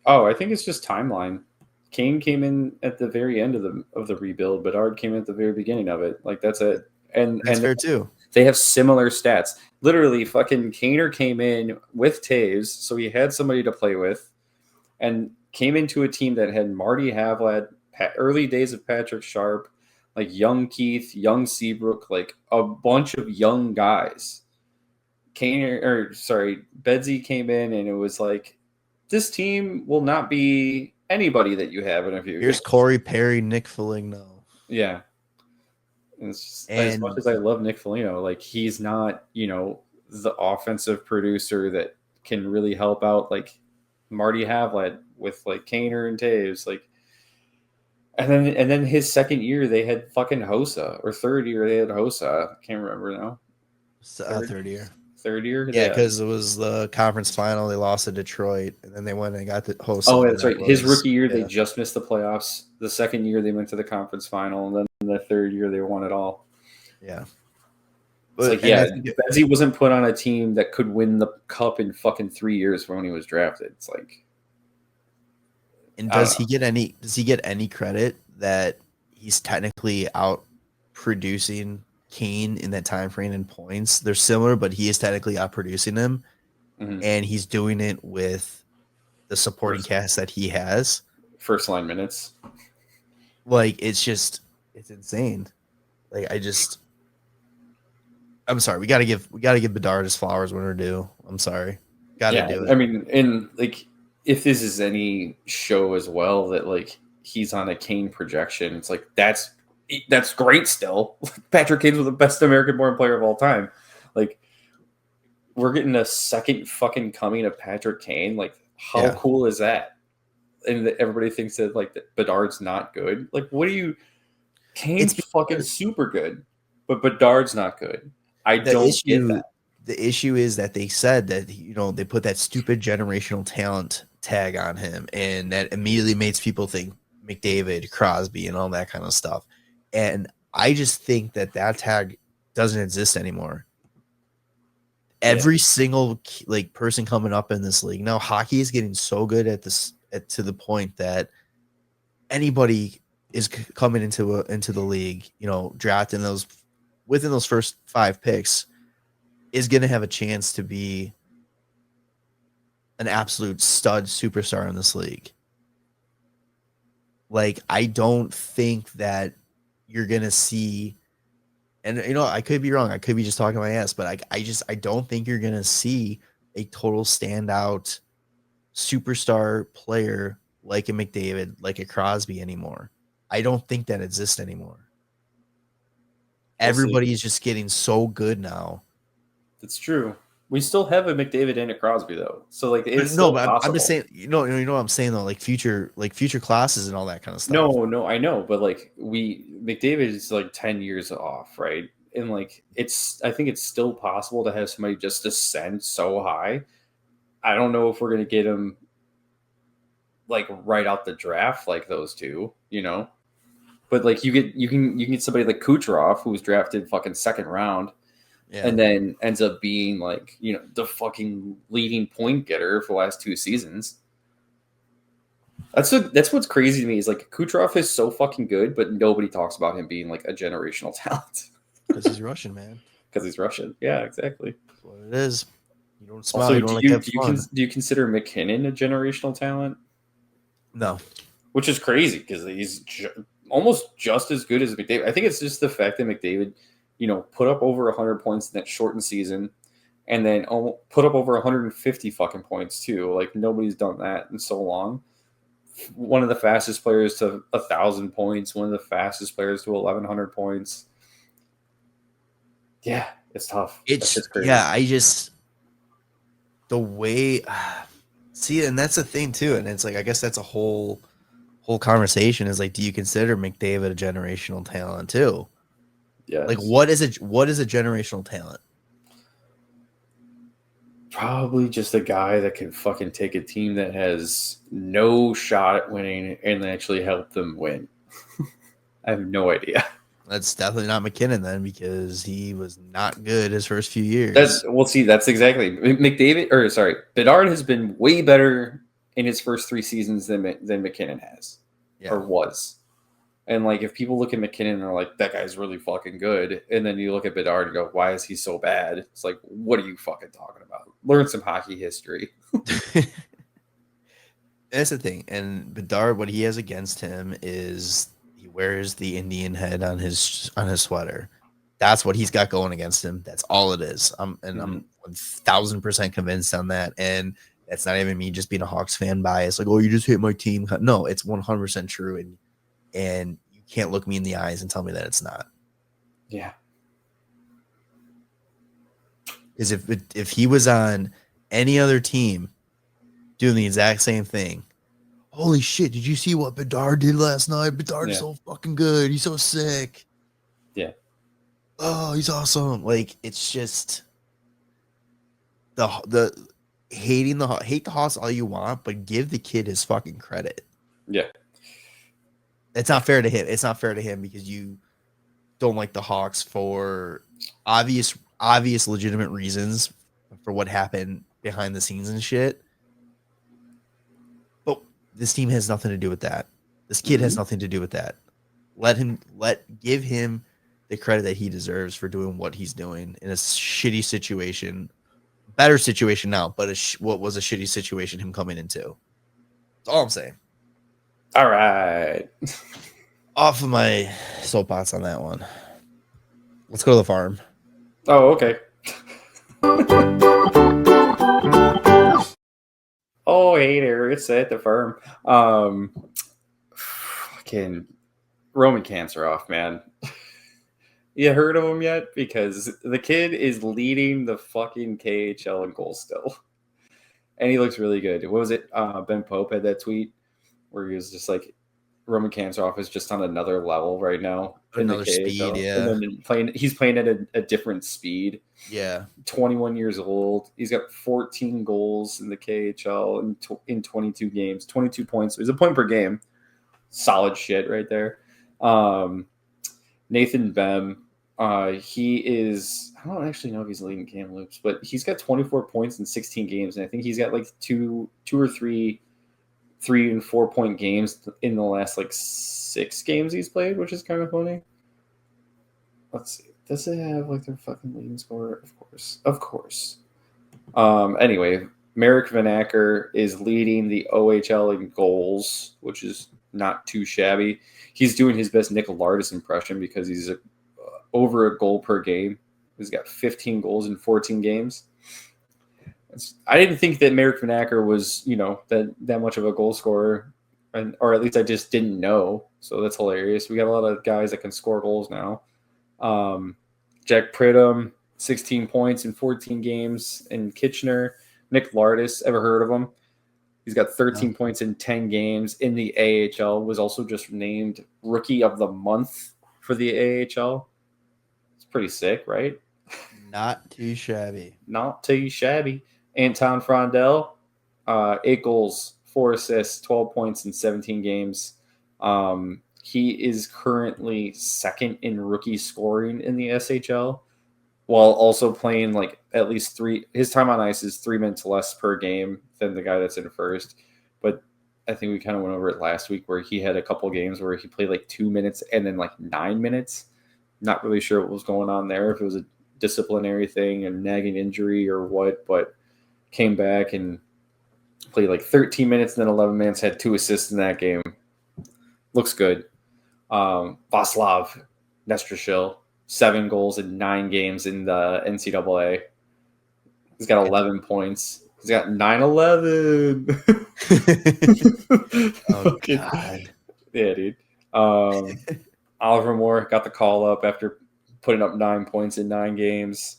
Oh, I think it's just timeline. Kane came in at the very end of the rebuild. Bedard came in at the very beginning of it. Like, that's it. And that's fair too. They have similar stats. Literally, fucking Kaner came in with Taves, so he had somebody to play with, and came into a team that had Marty Havlat, early days of Patrick Sharp, like young Keith, young Seabrook, like a bunch of young guys. Bedsy came in, and it was like, this team will not be anybody that you have in a few years. Here's Corey Perry, Nick Foligno. Yeah. And it's just, as much as I love Nick Foligno, like, he's not, the offensive producer that can really help out like Marty Havlat with like Kaner and Taves, like, and then his second year they had fucking Hossa, or third year they had Hossa. I can't remember now. Third year. Third year, yeah, because it was the conference final. They lost to Detroit, and then they went and got the Hossa. Oh, that's right. His rookie year, they just missed the playoffs. The second year, they went to the conference final, and then the third year, they won it all. Yeah. It's like, yeah, Bedsy wasn't put on a team that could win the cup in fucking 3 years when he was drafted. It's like, and does he get any credit that he's technically out producing Kane in that time frame in points? They're similar, but he is technically out producing him, and he's doing it with the supporting cast that he has. First line minutes. Like, it's insane. Like, I'm sorry. We gotta give Bedard his flowers when they're due. I'm sorry. Gotta do it. I mean, and like, if this is any show as well that like he's on a Kane projection, it's like that's great still. Patrick Kane's the best American-born player of all time. Like, we're getting a second fucking coming of Patrick Kane. Like, how cool is that? And everybody thinks that like that Bedard's not good. Like, what do you? Kane's fucking super good, but Bedard's not good. I don't get that. The issue is that they said that they put that stupid generational talent tag on him, and that immediately makes people think McDavid, Crosby, and all that kind of stuff. And I just think that tag doesn't exist anymore. Every single like person coming up in this league now, hockey is getting so good to the point that anybody is coming into the league, drafting within those first 5 picks, is going to have a chance to be an absolute stud superstar in this league. Like, I don't think that you're going to see, and I could be wrong. I could be just talking my ass, but I don't think you're going to see a total standout superstar player like a McDavid, like a Crosby anymore. I don't think that exists anymore. Everybody is just getting so good now. That's true. We still have a McDavid and a Crosby though, so like it's I'm just saying. You know what I'm saying though, like future classes and all that kind of stuff. No, I know, but like McDavid is like 10 years off, right? And like I think it's still possible to have somebody just ascend so high. I don't know if we're gonna get him like right out the draft like those two, But like you can get somebody like Kucherov who was drafted fucking second round. Yeah. And then ends up being like, the fucking leading point getter for the last 2 seasons. That's what's crazy to me is like Kucherov is so fucking good, but nobody talks about him being like a generational talent. Because he's Russian, man. Because he's Russian. Yeah, exactly. That's what it is. You don't smile. Also, do you consider McKinnon a generational talent? No. Which is crazy because he's almost just as good as McDavid. I think it's just the fact that McDavid put up over 100 points in that shortened season, and then put up over 150 fucking points too. Like, nobody's done that in so long. One of the fastest players to 1,000 points. One of the fastest players to 1,100 points. Yeah, it's tough. It's crazy. Yeah, the way. See, and that's the thing too, and it's like I guess that's a whole conversation. Is like, do you consider McDavid a generational talent too? Yeah. Like, what is a generational talent? Probably just a guy that can fucking take a team that has no shot at winning and actually help them win. I have no idea. That's definitely not McKinnon then, because he was not good his first few years. That's exactly Bedard has been way better in his first 3 seasons than McKinnon has, or was. And like, if people look at McKinnon and are like, that guy's really fucking good, and then you look at Bedard and go, why is he so bad? It's like, what are you fucking talking about? Learn some hockey history. That's the thing. And Bedard, what he has against him is he wears the Indian head on his sweater. That's what he's got going against him. That's all it is. I'm 1,000% convinced on that. And that's not even me just being a Hawks fan bias. Like, oh, you just hate my team. No, it's 100% true. And you can't look me in the eyes and tell me that it's not. Yeah. Because if he was on any other team doing the exact same thing, holy shit, did you see what Bedard did last night? Bedard's so fucking good. He's so sick. Yeah. Oh, he's awesome. Like, it's just the hate the Hawks all you want, but give the kid his fucking credit. Yeah. It's not fair to him. It's not fair to him because you don't like the Hawks for obvious legitimate reasons for what happened behind the scenes and shit. But this team has nothing to do with that. This kid has nothing to do with that. Give him the credit that he deserves for doing what he's doing in a shitty situation. Better situation now, but what was a shitty situation him coming into. That's all I'm saying. All right. Off of my soapbox on that one. Let's go to the farm. Oh, okay. Oh, hey there. It's at the farm. Fucking Roman cancer off, man. You heard of him yet? Because the kid is leading the fucking KHL in goals still. And he looks really good. What was it? Ben Pope had that tweet where he was just like, Roman Kanzarov is just on another level right now. Another speed, yeah. And then he's playing at a different speed. Yeah. 21 years old. He's got 14 goals in the KHL in 22 games, 22 points. He's a point per game. Solid shit right there. Nathan Bem, he is, I don't actually know if he's leading Kamloops, but he's got 24 points in 16 games. And I think he's got like two or three 3 and 4 point games in the last like 6 games he's played, which is kind of funny. Let's see. Does it have like their fucking leading scorer? Of course. Anyway, Marek Vanacker is leading the OHL in goals, which is not too shabby. He's doing his best Nick Lardis impression because he's over a goal per game. He's got 15 goals in 14 games. I didn't think that Marek Vanacker was, that much of a goal scorer, or at least I just didn't know. So that's hilarious. We got a lot of guys that can score goals now. Jack Pridham, 16 points in 14 games in Kitchener. Nick Lardis, ever heard of him? He's got 13 points in 10 games in the AHL. Was also just named Rookie of the Month for the AHL. It's pretty sick, right? Not too shabby. Not too shabby. Anton Frondel, 8 goals, 4 assists, 12 points in 17 games. He is currently second in rookie scoring in the SHL, while also playing like at least 3. His time on ice is 3 minutes less per game than the guy that's in first. But I think we kind of went over it last week where he had a couple games where he played like 2 minutes and then like 9 minutes. Not really sure what was going on there, if it was a disciplinary thing, a nagging injury or what, but came back and played like 13 minutes and then 11 minutes, had 2 assists in that game. Looks good. Vaslav Nestrashil, 7 goals in 9 games in the NCAA. He's got 11 points. He's got 9-11. Oh, God. Yeah, dude. Oliver Moore got the call up after putting up 9 points in 9 games.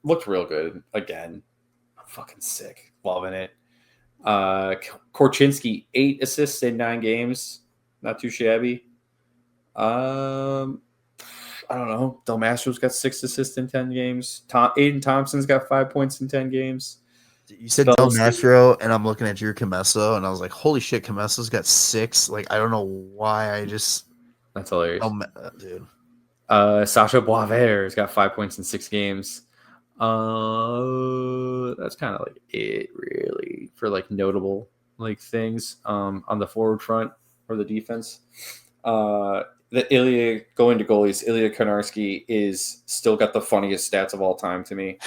Looked real good again. Fucking sick. Loving it. Korchinski, 8 assists in 9 games. Not too shabby. I don't know. Del Mastro's got 6 assists in 10 games. Aiden Thompson's got 5 points in 10 games. You said Del Mastro, and I'm looking at Drew Comesso, and I was like, holy shit, Comesso's got 6. Like, I don't know why I just... That's hilarious. Dude. Sasha Boisvert's got 5 points in 6 games. That's kind of like it, really, for like notable like things on the forward front or the defense. Ilya going to goalies. Ilya Konarski is still got the funniest stats of all time to me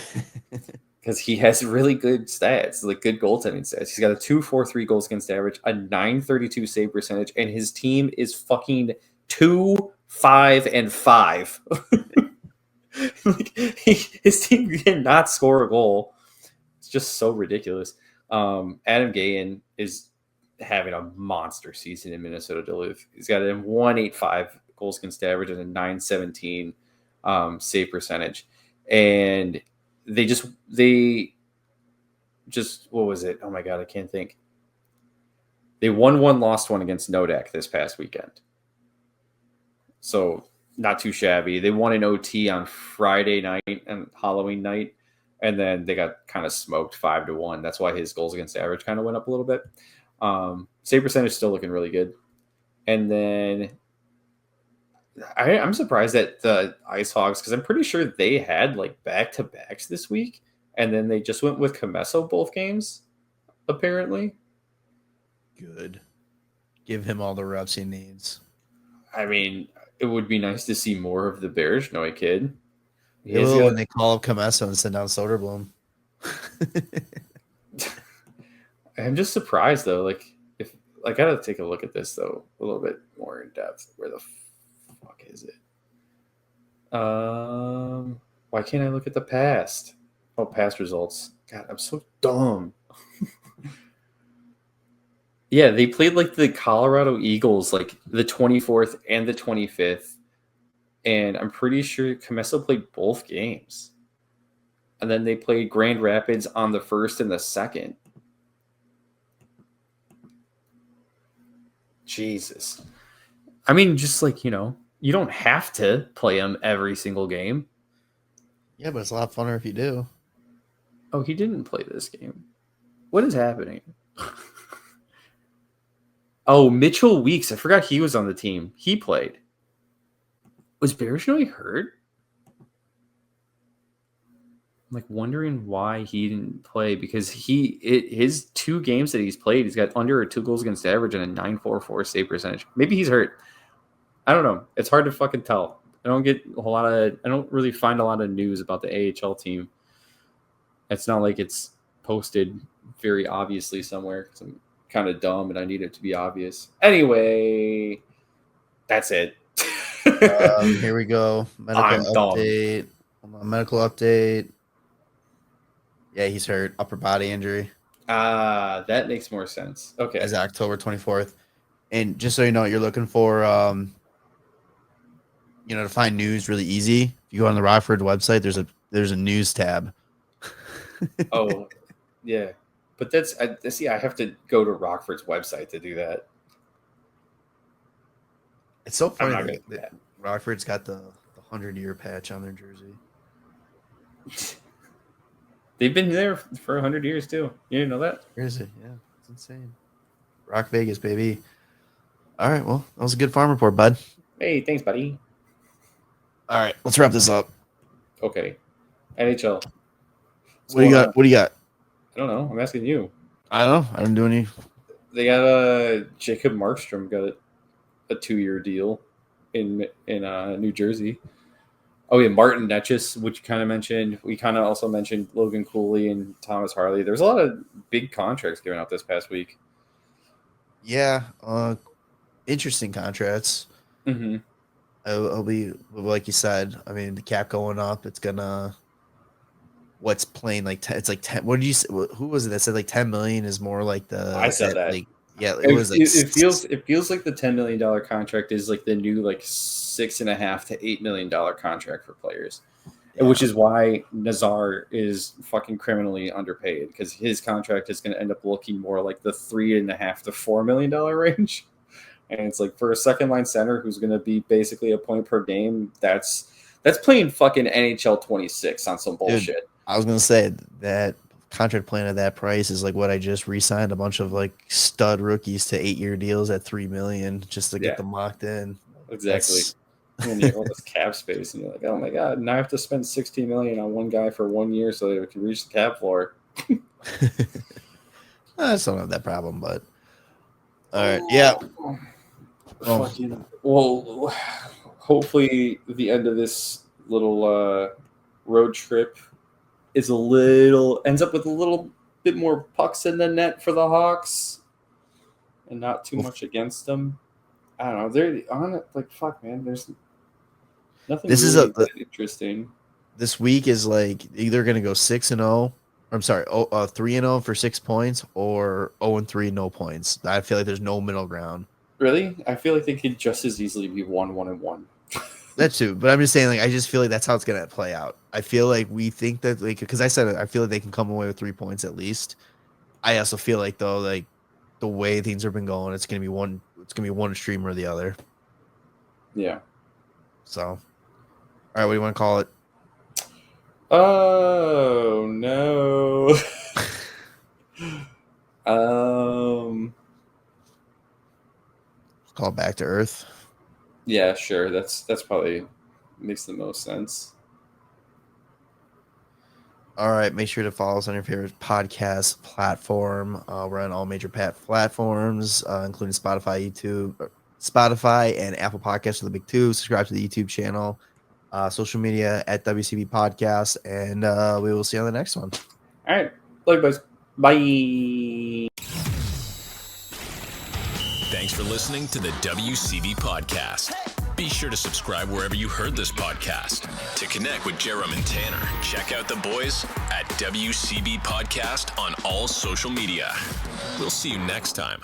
because he has really good stats, like good goaltending stats. He's got a 2.43 goals against average, a 932 save percentage, and his team is fucking 2-5-5. Like, his team cannot score a goal. It's just so ridiculous. Adam Gahan is having a monster season in Minnesota Duluth. He's got a 1.85 goals against average and a 917 save percentage. And they just what was it? Oh my God, I can't think. They won 1, lost 1 against Nodak this past weekend. So not too shabby. They won an OT on Friday night and Halloween night, and then they got kind of smoked 5-1. That's why his goals against average kind of went up a little bit. Save percentage still looking really good. And then I'm surprised at the Ice Hogs because I'm pretty sure they had like back-to-backs this week, and then they just went with Comesso both games, apparently. Good. Give him all the reps he needs. I mean, it would be nice to see more of the Berezhnoi kid. They will when they call up Comesso and send down Soderblom. I'm just surprised though. Like, if I gotta take a look at this though a little bit more in depth. Where the fuck is it? Why can't I look at the past? Oh, past results. God, I'm so dumb. Yeah, they played like the Colorado Eagles, like the 24th and the 25th. And I'm pretty sure Comesso played both games. And then they played Grand Rapids on the 1st and the 2nd. Jesus. I mean, just like, you don't have to play him every single game. Yeah, but it's a lot funner if you do. Oh, he didn't play this game. What is happening? Oh, Mitchell Weeks. I forgot he was on the team. He played. Was Berezhnoi hurt? I'm like wondering why he didn't play because his 2 games that he's played, he's got under a 2 goals against average and a 9.44 save percentage. Maybe he's hurt. I don't know. It's hard to fucking tell. I don't really find a lot of news about the AHL team. It's not like it's posted very obviously somewhere because I'm kind of dumb and I need it to be obvious. Anyway, that's it. Here we go. Medical update. Medical update. Yeah, he's hurt. Upper body injury. That makes more sense. Okay. As October 24th. And just so you know what you're looking for, to find news really easy. If you go on the Rockford website, there's a news tab. Oh, yeah. But I have to go to Rockford's website to do that. It's so funny that Rockford's got the 100-year patch on their jersey. They've been there for 100 years too. You didn't know that? Where is it? Yeah, it's insane. Rock Vegas, baby. All right, well, that was a good farm report, bud. Hey, thanks, buddy. All right, let's wrap this up. Okay. NHL. What do you got? What do you got? I don't know. I'm asking you. I don't know. I didn't do any. They got Jacob Markstrom got a 2-year deal in New Jersey. Oh yeah, Martin Netchis, which you kind of mentioned. We kind of also mentioned Logan Cooley and Thomas Harley. There's a lot of big contracts given out this past week. Yeah, interesting contracts. Mm-hmm. It'll be like you said. I mean, the cap going up. It's gonna. What's playing like? It's like 10. What did you say? Who was it that said like 10 million is more like the? I said that. Like, yeah, it was like it feels like the $10 million contract is like the new like $6.5 to $8 million contract for players, which is why Nazar is fucking criminally underpaid because his contract is going to end up looking more like the $3.5 to $4 million range, and it's like for a second line center who's going to be basically a point per game. That's playing fucking NHL 26 on some bullshit. Dude, I was going to say that. Contract plan at that price is like what I just re-signed a bunch of like stud rookies to 8-year deals at $3 million just to get them locked in. Exactly. When you have all this cap space and you're like, oh my god, now I have to spend $16 million on one guy for 1 year so that we can reach the cap floor. I still don't have that problem, but all right, yeah. Well, hopefully the end of this little road trip ends up with a little bit more pucks in the net for the Hawks and not too much against them. I don't know. They're on it like fuck, man. There's nothing interesting. This week is like either gonna go 6-0. I'm sorry, 3-0 for 6 points or 0-3 no points. I feel like there's no middle ground. Really? I feel like they could just as easily be 1-1-1. That too, but I'm just saying, like, I just feel like that's how it's gonna play out. I feel like we think that, like, because I said it, I feel like they can come away with 3 points at least. I also feel like though, like the way things have been going, it's gonna be one extreme or the other. Yeah. So, all right, what do you want to call it? Oh no. Call it back to earth. Yeah, sure. That's probably makes the most sense. All right, make sure to follow us on your favorite podcast platform. We're on all major platforms, including Spotify, and Apple Podcasts are the big two. Subscribe to the YouTube channel, social media at WCB Podcast, and we will see you on the next one. All right, love you, boys. Bye. Thanks for listening to the WCB Podcast. Be sure to subscribe wherever you heard this podcast. To connect with Jarom and Tanner, check out the boys at WCB Podcast on all social media. We'll see you next time.